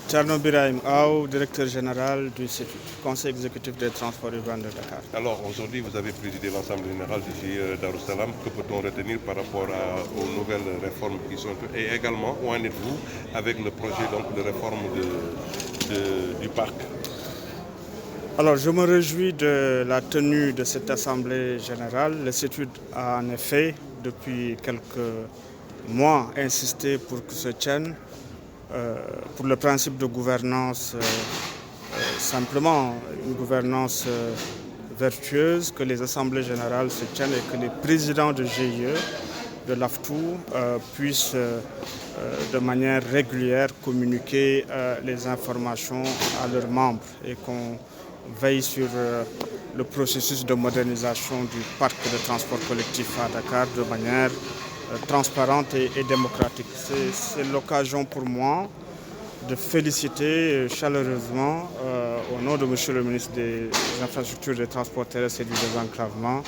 Thierno Birahim Aw, directeur général du CETUD, Conseil exécutif des transports urbains de Dakar. Alors aujourd'hui, vous avez présidé l'Assemblée générale du GIE Darussalam. Que peut-on retenir par rapport aux nouvelles réformes qui sont... Et également, où en êtes-vous avec le projet de réforme du parc? Alors, je me réjouis de la tenue de cette Assemblée générale. Le CETUD a en effet, depuis quelques mois, insisté pour que se tienne, pour le principe de gouvernance, simplement une gouvernance vertueuse, que les assemblées générales se tiennent et que les présidents de GIE, de l'AFTU, puissent de manière régulière communiquer les informations à leurs membres et qu'on veille sur le processus de modernisation du parc de transport collectif à Dakar de manière transparente et démocratique. C'est l'occasion pour moi de féliciter chaleureusement au nom de M. le ministre des Infrastructures, des Transports terrestres et du désenclavement,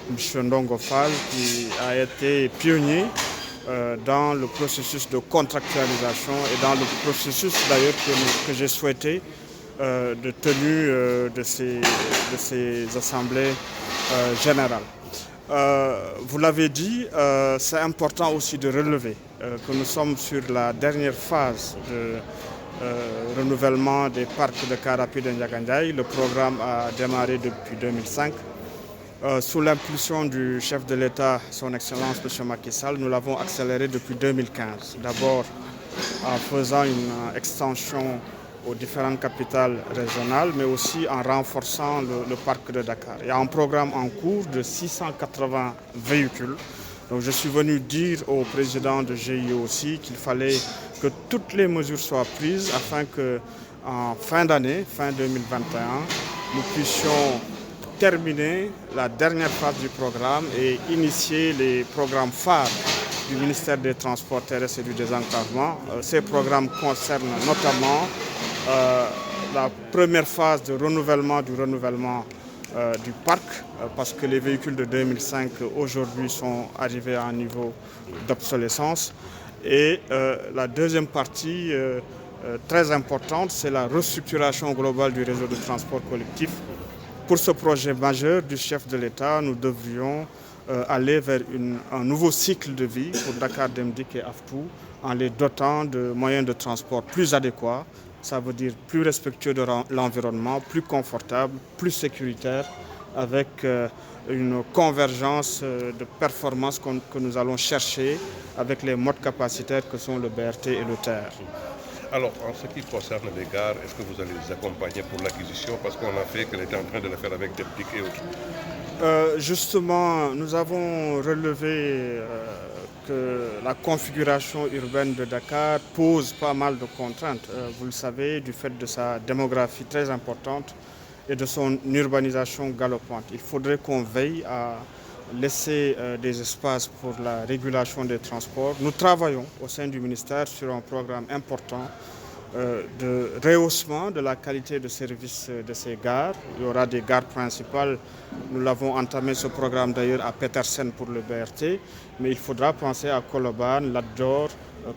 M. Ndongo Fall, qui a été pionnier dans le processus de contractualisation et dans le processus d'ailleurs que j'ai souhaité de tenue de ces assemblées générales. Vous l'avez dit, c'est important aussi de relever que nous sommes sur la dernière phase de renouvellement des parcs de car rapides de Ndiagandiaye. Le programme a démarré depuis 2005. Sous l'impulsion du chef de l'État, son Excellence M. Macky Sall, nous l'avons accéléré depuis 2015. D'abord en faisant une extension aux différentes capitales régionales, mais aussi en renforçant le parc de Dakar. Il y a un programme en cours de 680 véhicules. Donc je suis venu dire au président de GIE aussi qu'il fallait que toutes les mesures soient prises afin qu'en fin d'année, fin 2021, nous puissions terminer la dernière phase du programme et initier les programmes phares du ministère des Transports terrestres et du désenclavement. Ces programmes concernent notamment la première phase de renouvellement du parc, parce que les véhicules de 2005 aujourd'hui sont arrivés à un niveau d'obsolescence. Et la deuxième partie très importante, c'est la restructuration globale du réseau de transport collectif. Pour ce projet majeur du chef de l'État, nous devrions aller vers un nouveau cycle de vie pour Dakar Dem Dikk et AFTU en les dotant de moyens de transport plus adéquats. Ça veut dire plus respectueux de l'environnement, plus confortable, plus sécuritaire, avec une convergence de performance que nous allons chercher avec les modes capacitaires que sont le BRT et le TER. Alors, en ce qui concerne les gares, est-ce que vous allez les accompagner pour l'acquisition? Parce qu'on a fait qu'elle était en train de le faire avec des pics et autres. Justement, nous avons relevé que la configuration urbaine de Dakar pose pas mal de contraintes. Vous le savez, du fait de sa démographie très importante et de son urbanisation galopante. Il faudrait qu'on veille à laisser des espaces pour la régulation des transports. Nous travaillons au sein du ministère sur un programme important de rehaussement de la qualité de service de ces gares. Il y aura des gares principales. Nous l'avons entamé ce programme d'ailleurs à Petersen pour le BRT, mais il faudra penser à Colobane, Lat Dior,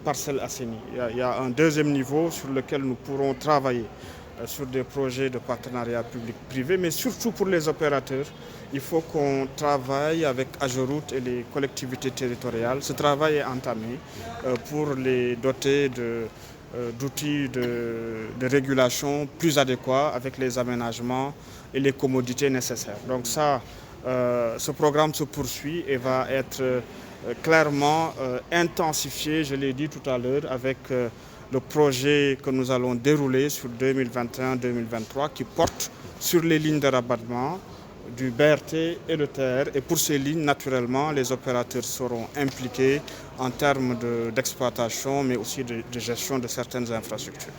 Parcelles Assainies. Il y a un deuxième niveau sur lequel nous pourrons travailler sur des projets de partenariat public-privé, mais surtout pour les opérateurs, il faut qu'on travaille avec Ageroute et les collectivités territoriales. Ce travail est entamé pour les doter d'outils de régulation plus adéquats avec les aménagements et les commodités nécessaires. Donc ça, ce programme se poursuit et va être clairement intensifié, je l'ai dit tout à l'heure, avec le projet que nous allons dérouler sur 2021-2023 qui porte sur les lignes de rabattement du BRT et le TER. Et pour ces lignes, naturellement, les opérateurs seront impliqués en termes d'exploitation, mais aussi de gestion de certaines infrastructures.